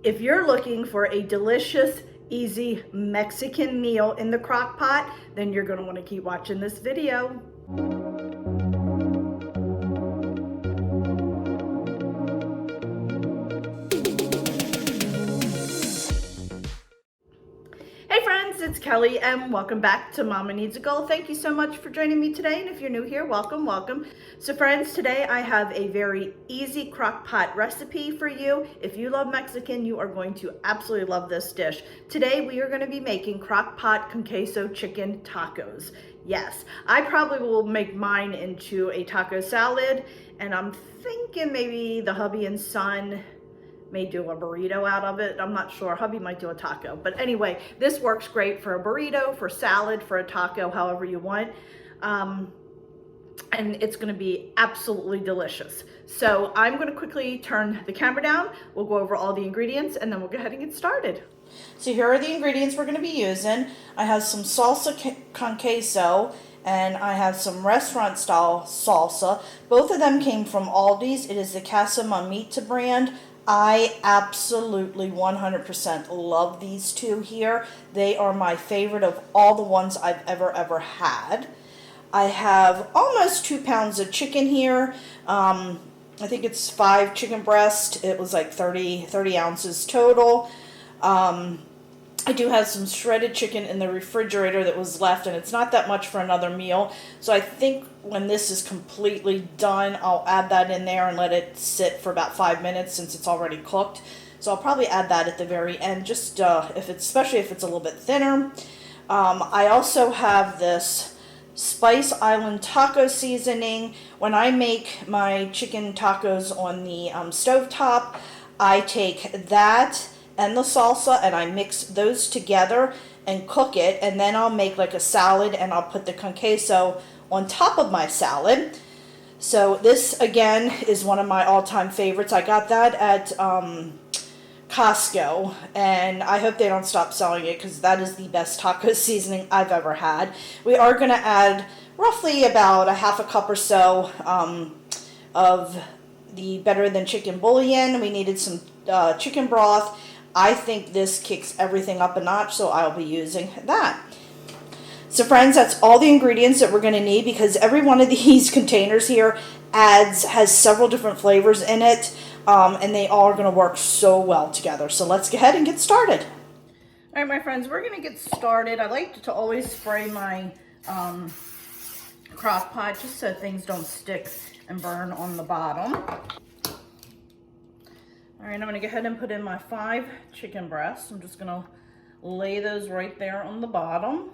If you're looking for a delicious, easy Mexican meal in the crock pot, then you're gonna wanna keep watching this video. Hey friends, it's Kelly and welcome back to Mama Needs a Goal. Thank you so much for joining me today, and if you're new here, welcome, welcome. So friends, today I have a very easy crock pot recipe for you. If you love Mexican, you are going to absolutely love this dish. Today we are going to be making crock pot con queso chicken tacos. Yes, I probably will make mine into a taco salad, and I'm thinking maybe the hubby and son may do a burrito out of it. I'm not sure. Hubby might do a taco. But anyway, this works great for a burrito, for salad, for a taco, however you want. And it's going to be absolutely delicious. So I'm going to quickly turn the camera down. We'll go over all the ingredients and then we'll go ahead and get started. So here are the ingredients we're going to be using. I have some salsa con queso and I have some restaurant style salsa. Both of them came from Aldi's. It is the Casa Mamita brand. I absolutely 100% love these two here. They are my favorite of all the ones I've ever had. I have almost 2 pounds of chicken here. I think it's 5 chicken breasts. It was like 30 ounces total. I do have some shredded chicken in the refrigerator that was left, and it's not that much for another meal. So I think when this is completely done, I'll add that in there and let it sit for about 5 minutes since it's already cooked. So I'll probably add that at the very end, just especially if it's a little bit thinner. I also have this Spice Island taco seasoning. When I make my chicken tacos on the stovetop, I take that and the salsa and I mix those together and cook it, and then I'll make like a salad and I'll put the con queso on top of my salad. So this again is one of my all-time favorites. I got that at Costco, and I hope they don't stop selling it because that is the best taco seasoning I've ever had. We are going to add roughly about a half a cup or so of the Better Than Chicken bouillon. We needed some chicken broth. I think this kicks everything up a notch, so I'll be using that. So friends, that's all the ingredients that we're going to need, because every one of these containers here has several different flavors in it, and they all are going to work so well together. So let's go ahead and get started. All right, my friends, we're going to get started. I like to always spray my crock pot just so things don't stick and burn on the bottom. All right, I'm going to go ahead and put in my 5 chicken breasts. I'm just going to lay those right there on the bottom.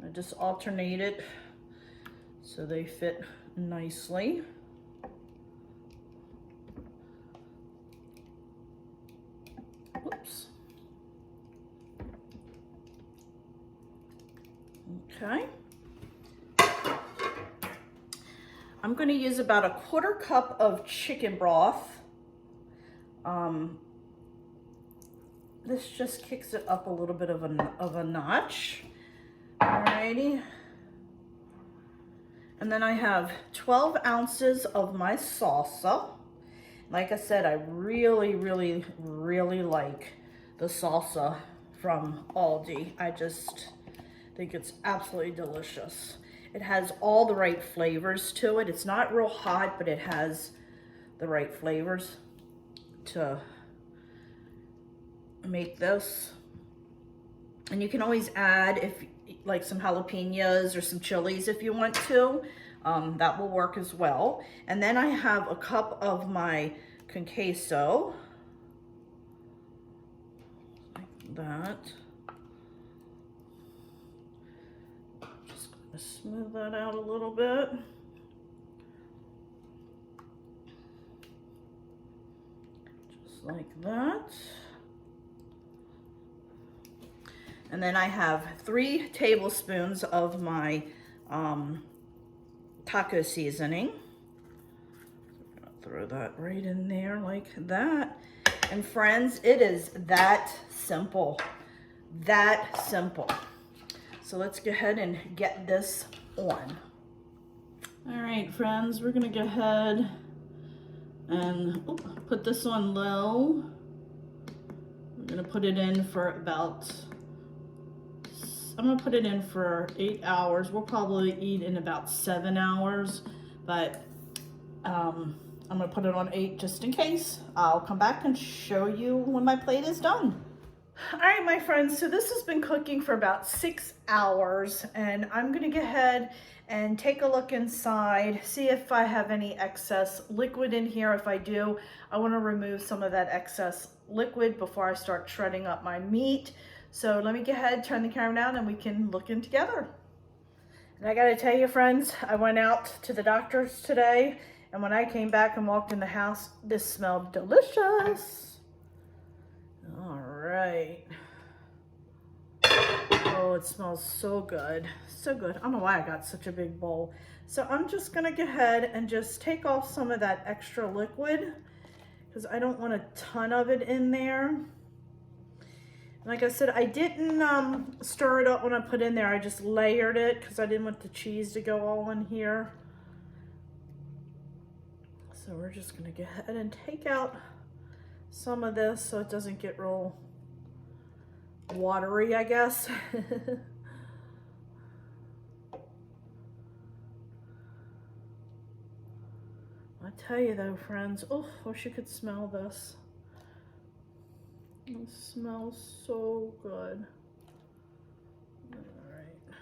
I just alternate it so they fit nicely. Oops. Okay. I'm going to use about a 1/4 cup of chicken broth. This just kicks it up a little bit of a notch. Alrighty. And then I have 12 ounces of my salsa. Like I said, I really like the salsa from Aldi. I just think it's absolutely delicious. It has all the right flavors to it. It's not real hot, but it has the right flavors to make this. And you can always add like some jalapenos or some chilies if you want to. That will work as well. And then I have a cup of my con queso, like that. Just gonna smooth that out a little bit. Just like that. And then I have 3 tablespoons of my taco seasoning. I'm gonna throw that right in there like that. And friends, it is that simple. That simple. So let's go ahead and get this on. All right, friends, we're gonna go ahead and put this on low. gonna put it in for about, I'm gonna put it in for 8 hours. We'll probably eat in about 7 hours, but I'm gonna put it on 8 just in case. I'll come back and show you when my plate is done. All right, my friends, so this has been cooking for about 6 hours, and I'm gonna go ahead and take a look inside, see if I have any excess liquid in here. If I do, I wanna remove some of that excess liquid before I start shredding up my meat. So let me go ahead, turn the camera down, and we can look in together. And I gotta tell you, friends, I went out to the doctor's today, and when I came back and walked in the house, this smelled delicious. All right. Oh, it smells so good. So good. I don't know why I got such a big bowl. So I'm just gonna go ahead and just take off some of that extra liquid because I don't want a ton of it in there. Like I said, I didn't stir it up when I put in there. I just layered it because I didn't want the cheese to go all in here. So we're just gonna go ahead and take out some of this so it doesn't get real watery, I guess. I tell you though, friends, oh, wish you could smell this. It smells so good. All right.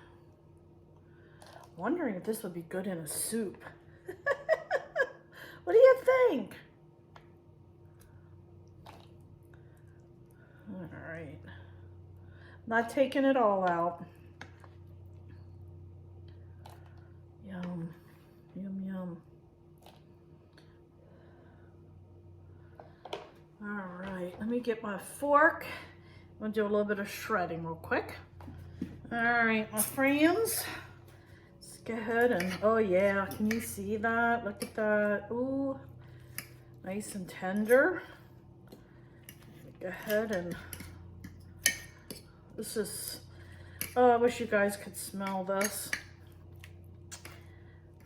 Wondering if this would be good in a soup. What do you think? All right. Not taking it all out. Yum, yum, yum. All right, let me get my fork. I'm gonna do a little bit of shredding real quick. All right, my friends. Let's go ahead and, oh yeah, can you see that? Look at that. Ooh, nice and tender. Go ahead and, this is, oh, I wish you guys could smell this.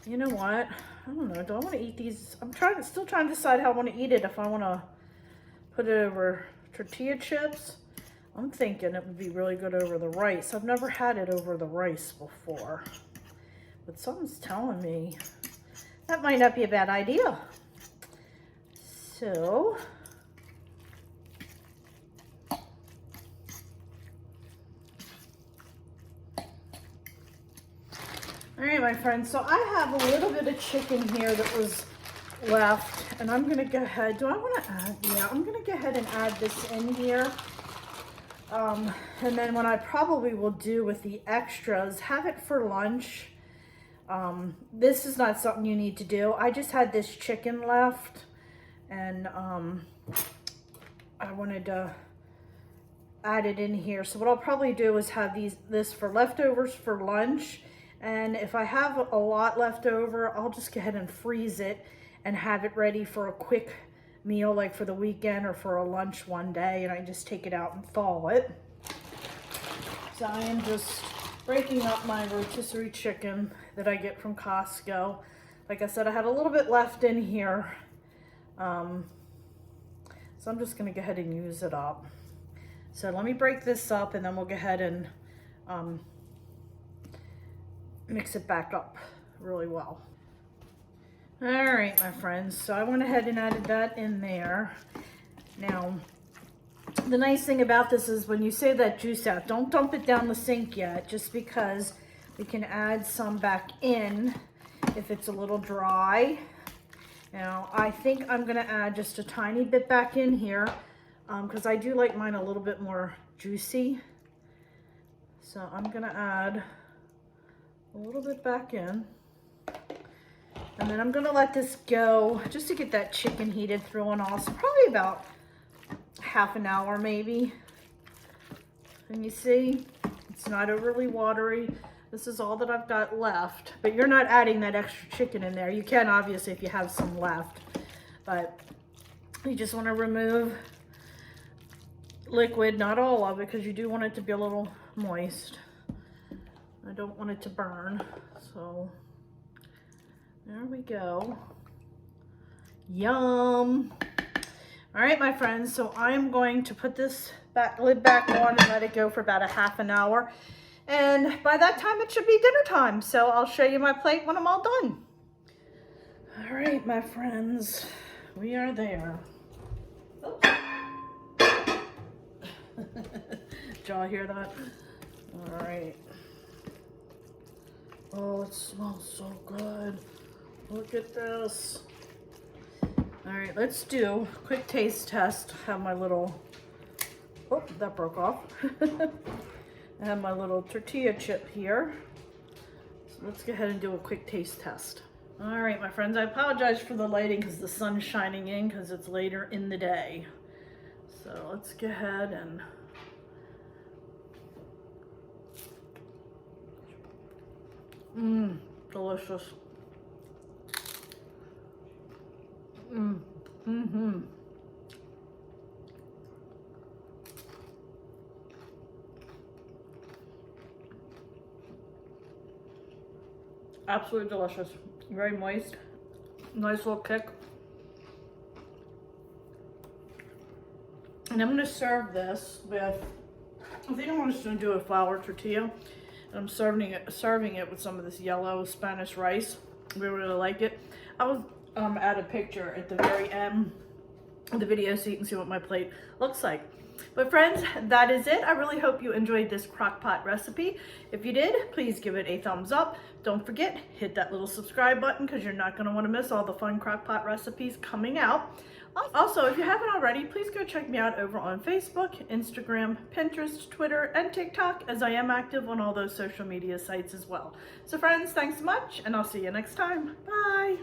You know what? I don't know, do I want to eat these? I'm still trying to decide how I want to eat it. If I want to put it over tortilla chips. I'm thinking it would be really good over the rice. I've never had it over the rice before, but something's telling me that might not be a bad idea. So, all right, my friends, so I have a little bit of chicken here that was left, and I'm gonna go ahead, do I want to add, yeah, I'm gonna go ahead and add this in here. And then what I probably will do with the extras, have it for lunch. This is not something you need to do. I just had this chicken left, and I wanted to add it in here. So what I'll probably do is have this for leftovers for lunch. And if I have a lot left over, I'll just go ahead and freeze it and have it ready for a quick meal, like for the weekend or for a lunch one day, and I just take it out and thaw it. So I am just breaking up my rotisserie chicken that I get from Costco. Like I said, I had a little bit left in here. So I'm just gonna go ahead and use it up. So let me break this up, and then we'll go ahead and mix it back up really well. All right, my friends, so I went ahead and added that in there. Now, the nice thing about this is when you save that juice out, don't dump it down the sink yet, just because we can add some back in if it's a little dry. Now, I think I'm gonna add just a tiny bit back in here because I do like mine a little bit more juicy. So I'm gonna add a little bit back in. And then I'm gonna let this go just to get that chicken heated through and all. So probably about half an hour maybe. And you see, it's not overly watery. This is all that I've got left, but you're not adding that extra chicken in there. You can obviously if you have some left, but you just wanna remove liquid, not all of it, because you do want it to be a little moist. I don't want it to burn, so. There we go. Yum. All right, my friends, so I am going to put this lid back on and let it go for about a half an hour. And by that time, it should be dinner time. So I'll show you my plate when I'm all done. All right, my friends, we are there. Oops. Did y'all hear that? All right. Oh, it smells so good. Look at this. All right, let's do a quick taste test. I have my little, oh, that broke off. I have my little tortilla chip here. So let's go ahead and do a quick taste test. All right, my friends, I apologize for the lighting because the sun's shining in because it's later in the day. So let's go ahead and delicious. Absolutely delicious. Very moist. Nice little kick. And I'm going to serve this with, I think I'm just going to do a flour tortilla. And I'm serving it with some of this yellow Spanish rice. I really like it. I will add a picture at the very end of the video so you can see what my plate looks like. But friends, that is it. I really hope you enjoyed this crockpot recipe. If you did, please give it a thumbs up. Don't forget, hit that little subscribe button because you're not going to want to miss all the fun crockpot recipes coming out. Also, if you haven't already, please go check me out over on Facebook, Instagram, Pinterest, Twitter, and TikTok, as I am active on all those social media sites as well. So friends, thanks so much, and I'll see you next time. Bye!